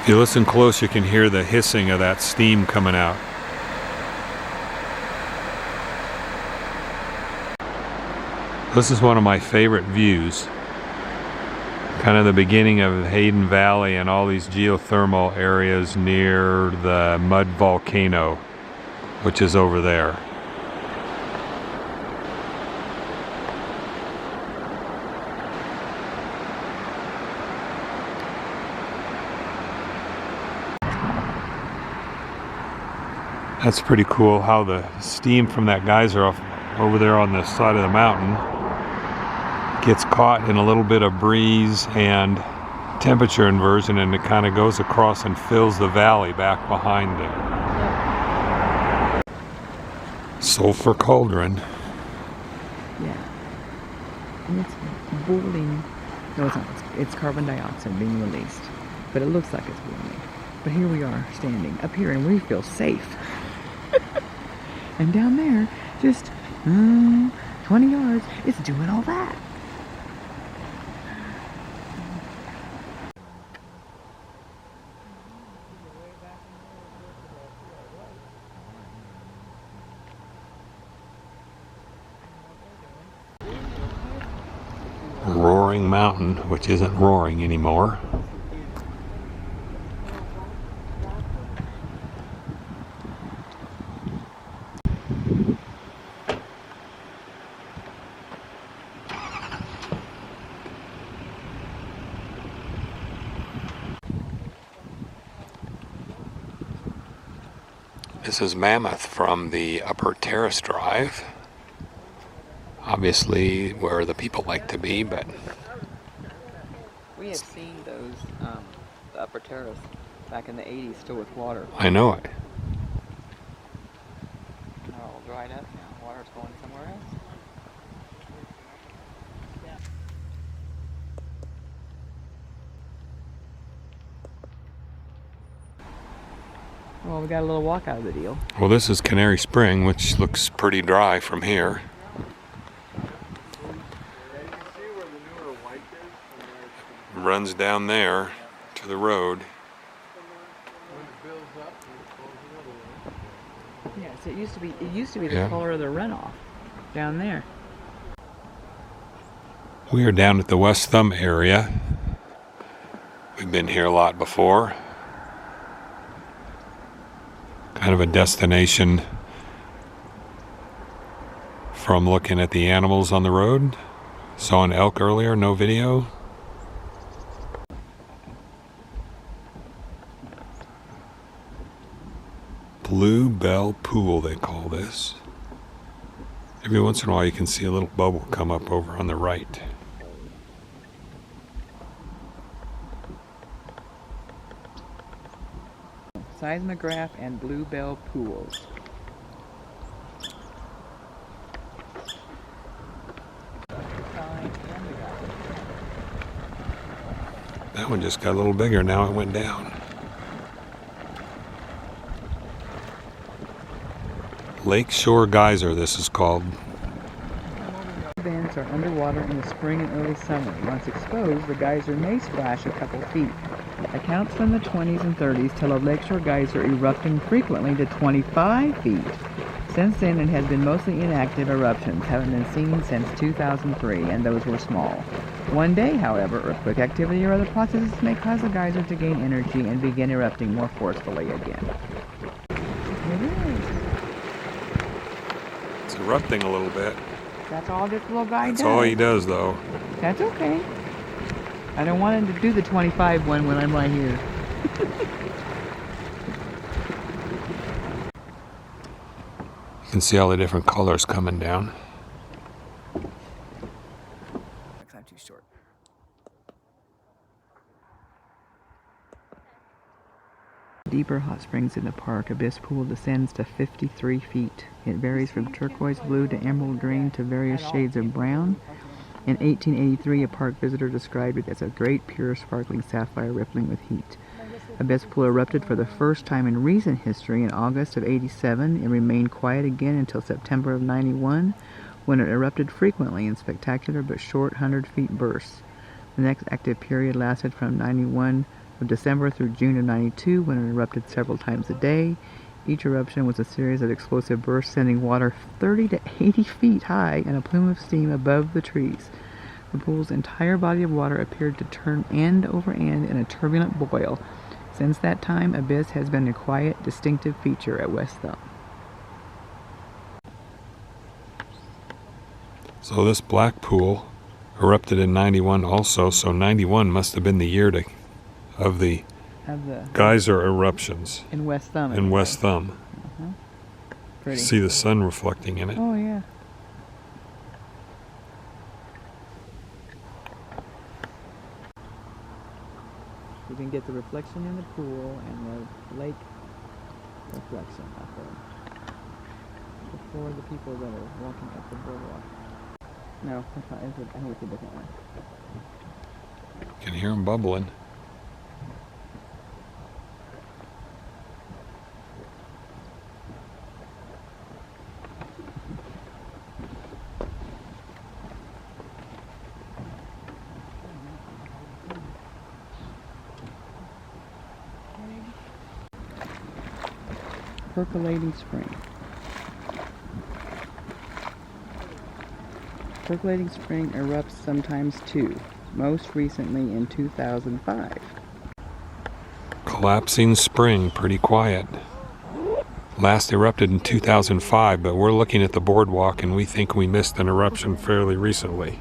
If you listen close, you can hear the hissing of that steam coming out. This is one of my favorite views. Kind of the beginning of Hayden Valley and all these geothermal areas near the mud volcano, which is over there. That's pretty cool how the steam from that geyser off over there on the side of the mountain gets caught in a little bit of breeze and temperature inversion, and it kind of goes across and fills the valley back behind it. Sulphur cauldron. Yeah. And it's boiling. No, it's not. It's carbon dioxide being released. But it looks like it's boiling. But here we are standing up here and we feel safe. And down there, just 20 yards, it's doing all that. Roaring Mountain, which isn't roaring anymore. This is Monmouth from the Upper Terrace Drive. Obviously where the people like to be, but we have seen those the Upper Terrace back in the 80s still with water. I know it. They're all dried up now. Water's going somewhere else. Well, we got a little walk out of the deal. Well, this is Canary Spring, which looks pretty dry from here. Runs down there to the road. Yes, it used to be the color of the runoff down there. We are down at the West Thumb area. We've been here a lot before. Kind of a destination from looking at the animals on the road. Saw an elk earlier, no video. Blue Bell Pool, they call this. Every once in a while you can see a little bubble come up over on the right. Seismograph and Blue Bell Pools. That one just got a little bigger, now it went down. Lakeshore Geyser, this is called. Vents are underwater in the spring and early summer. Once exposed, the geyser may splash a couple feet. Accounts from the 20s and 30s tell of Lakeshore Geyser erupting frequently to 25 feet. Since then, it has been mostly inactive eruptions, having been seen since 2003, and those were small. One day, however, earthquake activity or other processes may cause the geyser to gain energy and begin erupting more forcefully again. It is. It's erupting a little bit. That's all this little guy does. That's all he does, though. That's okay. I don't want him to do the 25 one when I'm right here. You can see all the different colors coming down. I'm too short. Deeper hot springs in the park. Abyss Pool descends to 53 feet. It varies from turquoise blue to emerald green to various shades of brown. In 1883, a park visitor described it as a great, pure, sparkling sapphire rippling with heat. Abyss Pool erupted for the first time in recent history in August of 87 and remained quiet again until September of 91, when it erupted frequently in spectacular but short 100-feet bursts. The next active period lasted from 91 From December through June of '92, when it erupted several times a day. Each eruption was a series of explosive bursts, sending water 30 to 80 feet high and a plume of steam above the trees. The pool's entire body of water appeared to turn end over end in a turbulent boil. Since that time, Abyss has been a quiet, distinctive feature at West Thumb. So this black pool erupted in 91 also, so 91 must have been the year of the geyser eruptions in West Thumb. In West Thumb. Pretty. See the sun reflecting in it. Oh, yeah. You can get the reflection in the pool and the lake reflection up there. Before the people that are walking up the boardwalk. No, that's not. I think it's a different one. You can hear them bubbling. Percolating spring. Percolating spring erupts sometimes too, most recently in 2005. Collapsing spring, pretty quiet. Last erupted in 2005, but we're looking at the boardwalk and we think we missed an eruption fairly recently.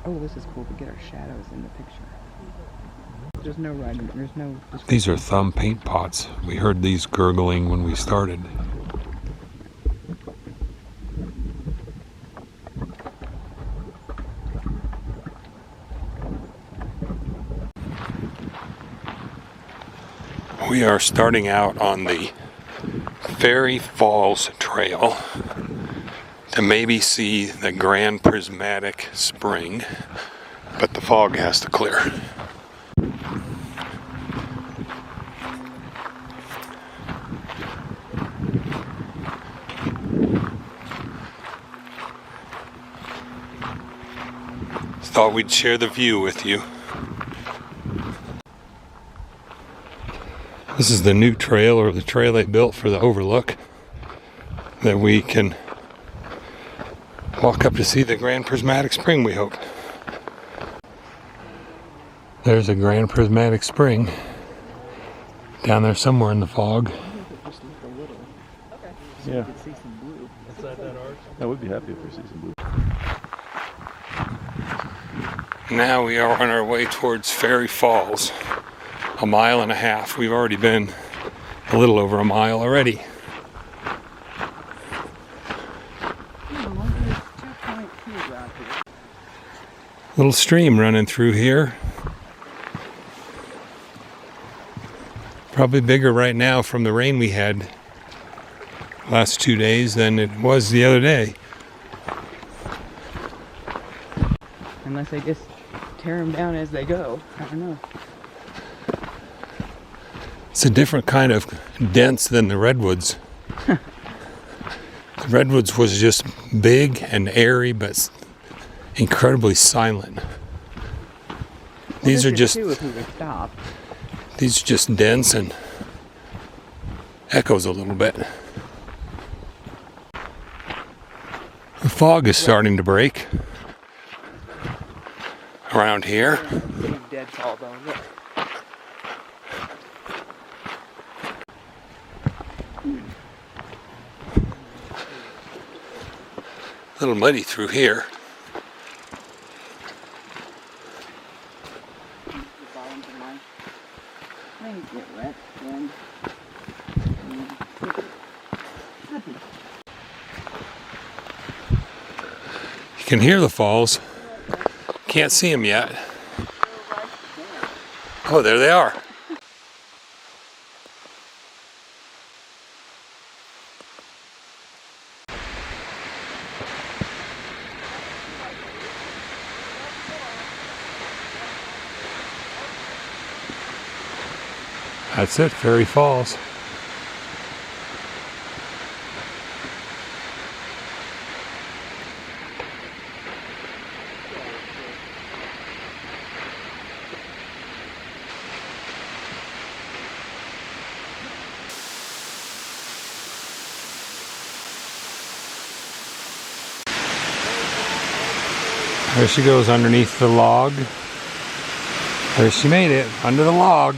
Oh, this is cool to get our shadows in the picture. There's no writing, there's no description. These are thumb paint pots. We heard these gurgling when we started. We are starting out on the Fairy Falls Trail to maybe see the Grand Prismatic Spring, but the fog has to clear. Thought we'd share the view with you. This is the new trail, or the trail they built for the overlook, that we can walk up to see the Grand Prismatic Spring, we hope. There's a Grand Prismatic Spring down there somewhere in the fog. Yeah. I would be happy if we see some blue. Now we are on our way towards Fairy Falls. 1.5 miles. We've already been a little over a mile already. Little stream running through here. Probably bigger right now from the rain we had last 2 days than it was the other day. Unless they just tear them down as they go. I don't know. It's a different kind of dense than the redwoods. The redwoods was just big and airy, but incredibly silent. These are just dense and echoes a little bit. The fog is starting to break around here. A little muddy through here. You can hear the falls. Can't see them yet. Oh, there they are. That's it, Fairy Falls. There she goes underneath the log. There she made it, under the log.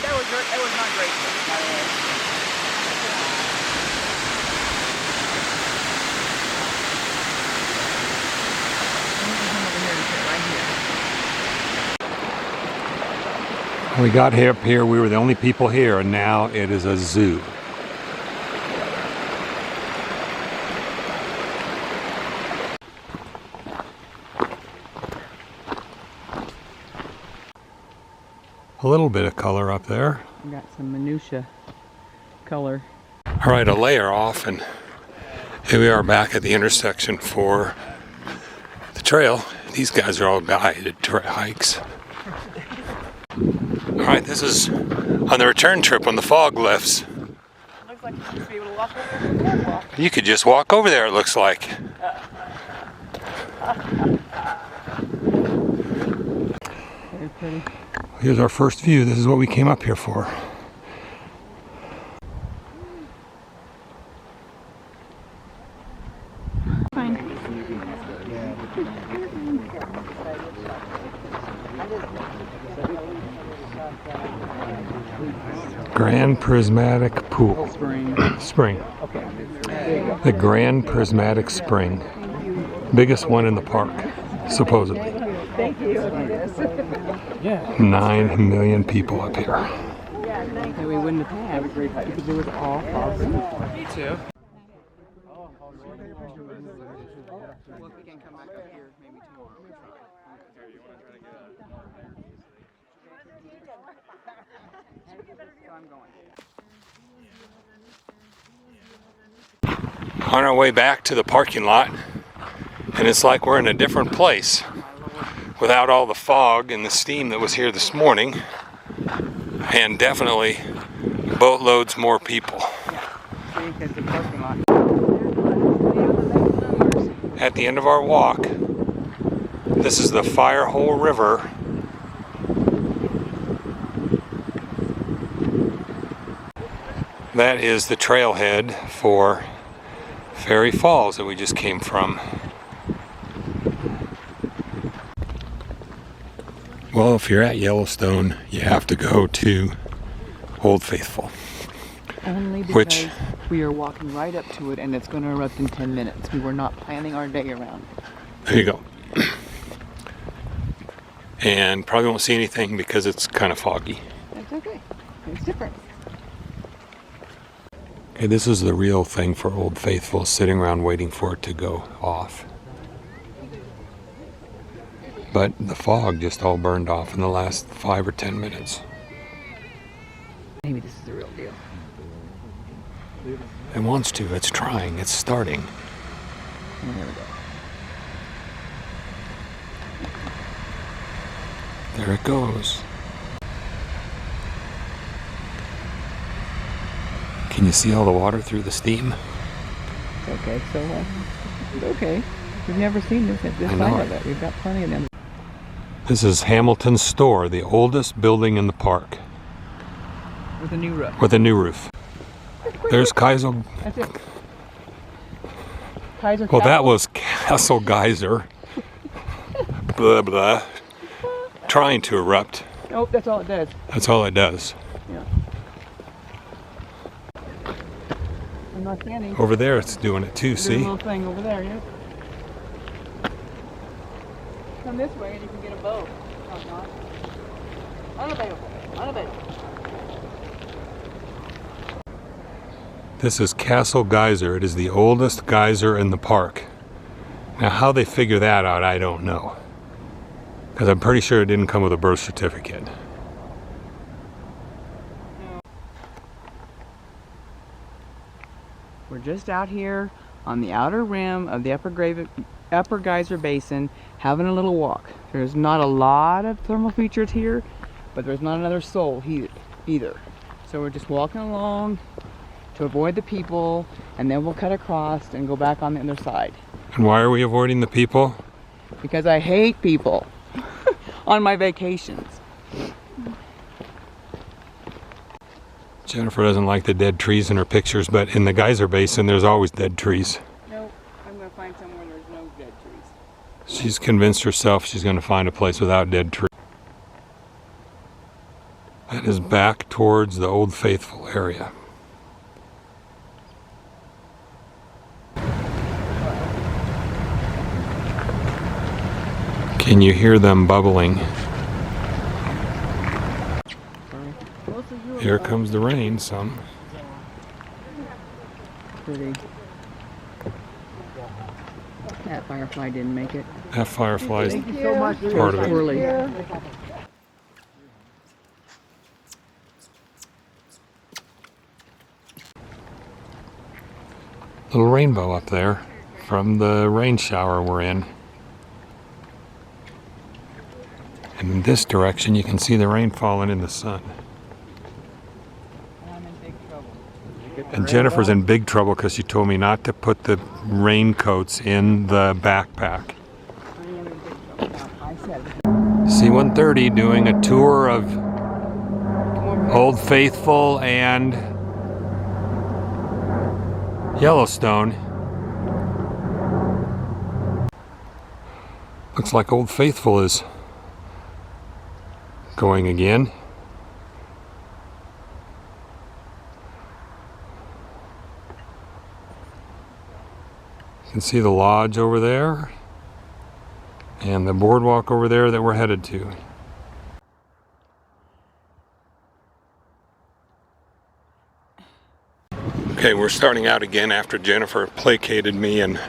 That was not great, by the way. When we got here up here, we were the only people here, and now it is a zoo. A little bit of color up there. We got some minutia color. All right, a layer off, and here we are back at the intersection for the trail. These guys are all guided hikes. All right, this is on the return trip when the fog lifts. Looks like you should be able to walk over the boardwalk. You could just walk over there, it looks like. Very pretty. Here's our first view. This is what we came up here for. Fine. Grand Prismatic Pool. Spring. Okay. The Grand Prismatic Spring. Biggest one in the park, supposedly. Thank you. 9 million people up here. Yeah, we wouldn't have had because it was all fog. Me too. Well, if we can come back up here, maybe tomorrow. So I'm going. On our way back to the parking lot, and it's like we're in a different place without all the fog and the steam that was here this morning, and definitely boatloads more people. At the end of our walk, this is the Firehole River. That is the trailhead for Fairy Falls that we just came from. Well, if you're at Yellowstone, you have to go to Old Faithful. Only because we are walking right up to it and it's going to erupt in 10 minutes. We were not planning our day around. There you go. And probably won't see anything because it's kind of foggy. That's okay. It's different. Okay, this is the real thing for Old Faithful, sitting around waiting for it to go off. But the fog just all burned off in the last 5 or 10 minutes. Maybe this is the real deal. It wants to, it's trying, it's starting. There we go. There it goes. Can you see all the water through the steam? It's okay, so it's okay. We've never seen this side of it. We've got plenty of them. This is Hamilton's store, the oldest building in the park. With a new roof. With a new roof. There's Kaiser. That's it. Kaiser. Well, that was Castle Geyser. Blah, blah. Trying to erupt. Nope, that's all it does. That's all it does. Yeah. I'm not standing. Over there it's doing it too, There's see? a little thing over there, yeah. Come this way and you can get a boat. No, not. Unavailable. Unavailable. This is Castle Geyser. It is the oldest geyser in the park. Now how they figure that out, I don't know. Because I'm pretty sure it didn't come with a birth certificate. We're just out here on the outer rim of the Upper Geyser Basin having a little walk. There's not a lot of thermal features here, but there's not another soul either. So we're just walking along to avoid the people, and then we'll cut across and go back on the other side. And why are we avoiding the people? Because I hate people on my vacations. Jennifer doesn't like the dead trees in her pictures, but in the geyser basin there's always dead trees. Nope, I'm going to find somewhere there's no dead trees. She's convinced herself she's going to find a place without dead trees. That is back towards the Old Faithful area. Can you hear them bubbling? Here comes the rain some. Pretty. That firefly didn't make it. That firefly's Thank you so much. part of it. Poorly. Little rainbow up there from the rain shower we're in. And in this direction you can see the rain falling in the sun. I'm in big trouble. And Jennifer's in big trouble because she told me not to put the raincoats in the backpack. C-130 doing a tour of Old Faithful and Yellowstone. Looks like Old Faithful is going again. You can see the lodge over there and the boardwalk over there that we're headed to. Okay, we're starting out again after Jennifer placated me and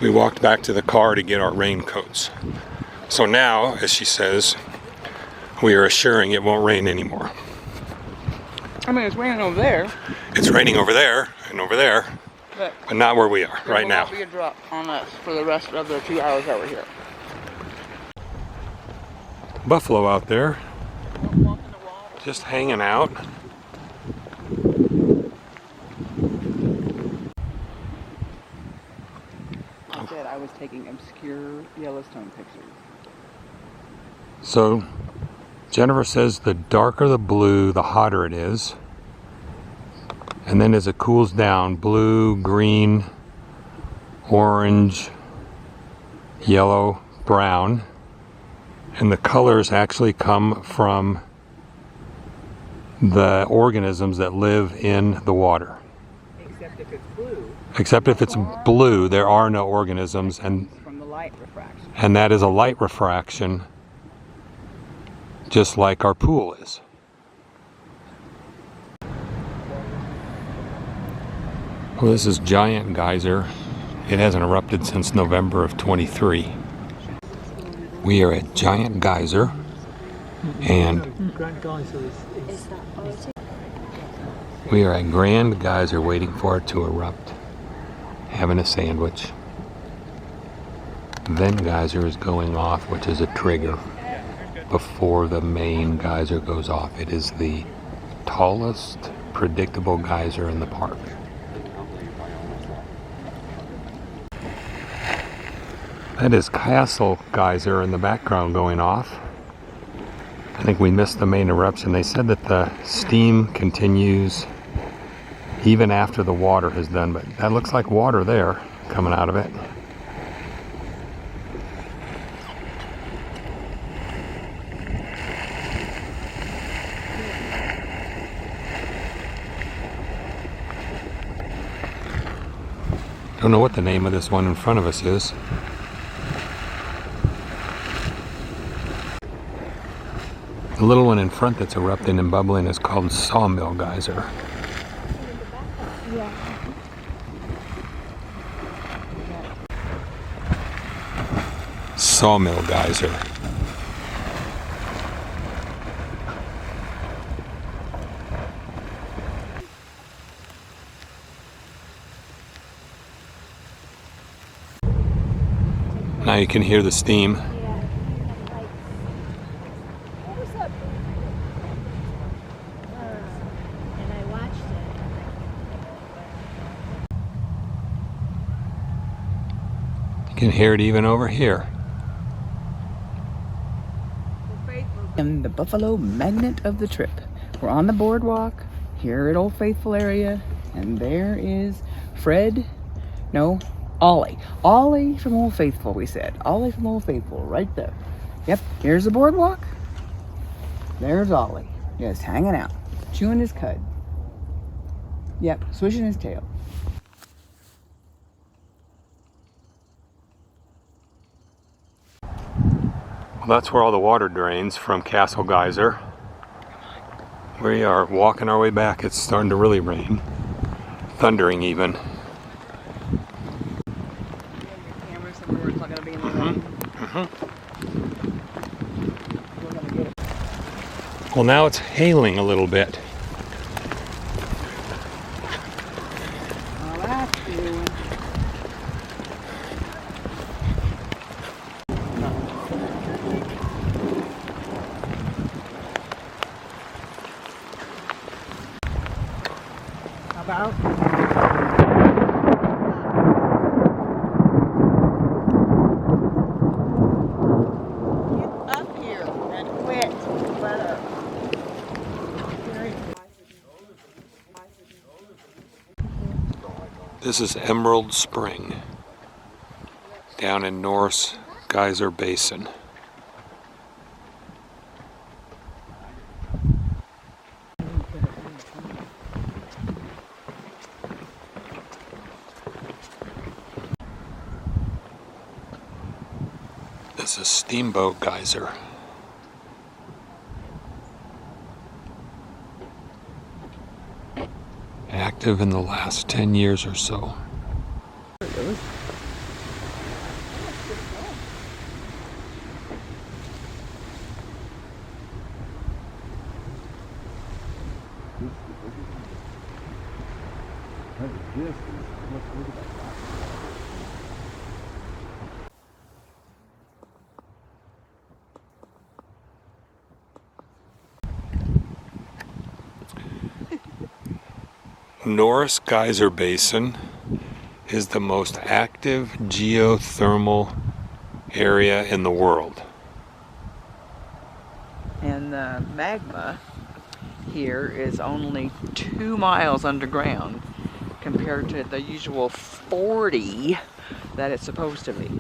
we walked back to the car to get our raincoats. So now, as she says, we are assuring it won't rain anymore. I mean, it's raining over there. It's raining over there and over there, but not where we are right now. There will not be a drop on us for the rest of the 2 hours that we're here. Buffalo out there, just hanging out. I said I was taking obscure Yellowstone pictures. So Jennifer says the darker the blue, the hotter it is. And then as it cools down, blue, green, orange, yellow, brown. And the colors actually come from the organisms that live in the water. Except if it's blue. Except if it's blue, there are no organisms, and From the light refraction. and that is a light refraction, just like our pool is. Well, this is Giant Geyser. It hasn't erupted since November of 23. We are at Giant Geyser, and we are at Grand Geyser waiting for it to erupt, having a sandwich. Then geyser is going off, which is a trigger before the main geyser goes off. It is the tallest predictable geyser in the park. That is Castle Geyser in the background going off. I think we missed the main eruption. They said that the steam continues even after the water has done, but that looks like water there coming out of it. Don't know what the name of this one in front of us is. The little one in front that's erupting and bubbling is called Sawmill Geyser. Sawmill Geyser. Now you can hear the steam. You can hear it even over here. And the Buffalo magnet of the trip. We're on the boardwalk here at Old Faithful area, and there is Fred. No, Ollie. Ollie from Old Faithful, we said. Ollie from Old Faithful, right there. Yep, here's the boardwalk. There's Ollie, just hanging out, chewing his cud. Yep, swishing his tail. Well, that's where all the water drains from Castle Geyser. We are walking our way back. It's starting to really rain. Thundering even. Well, now it's hailing a little bit. Well, that's doing. How about? Get up here and quit. Better. This is Emerald Spring down in Norris Geyser Basin. This is Steamboat Geyser. Active in the last 10 years or so. Norris Geyser Basin is the most active geothermal area in the world. And the magma here is only 2 miles underground compared to the usual 40 that it's supposed to be.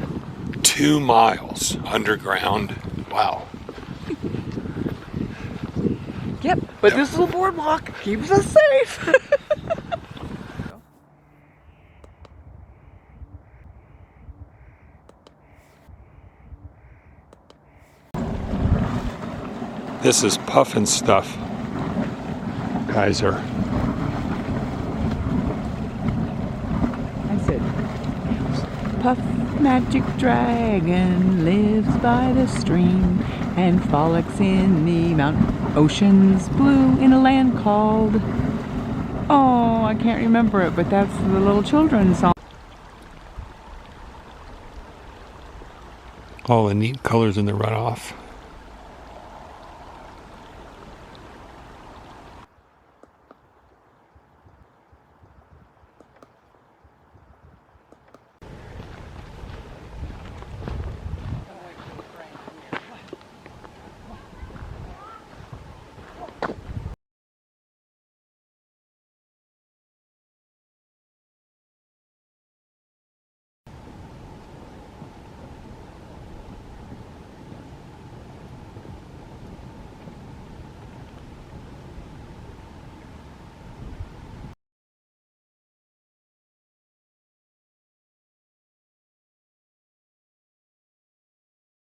2 miles underground. Wow. Yep, but this little boardwalk keeps us safe. This is Puffin' Stuff Geyser. I said, Puff Magic Dragon lives by the stream and frolics in the mountain oceans blue in a land called... Oh, I can't remember it, but that's the little children's song. All the neat colors in the runoff.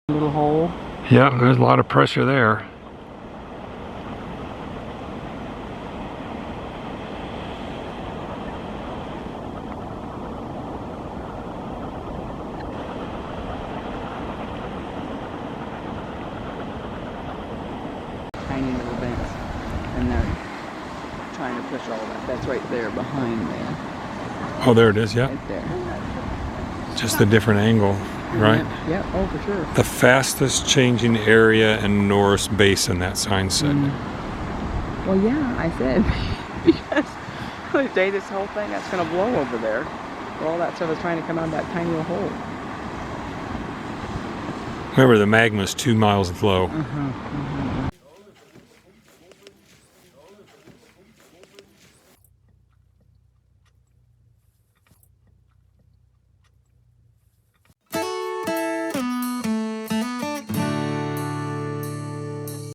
Little hole. Yeah, there's a lot of pressure there. Tiny little vents. And they're trying to push all that. That's right there behind there. Oh, there it is, yeah. Right there. Just a different angle, right? Yeah, oh, for sure. The fastest changing area in Norris Basin, that sign said. Well, yeah, I said, because the day this whole thing that's going to blow over there, where all that stuff is trying to come out of that tiny little hole. Remember, the magma's 2 miles low.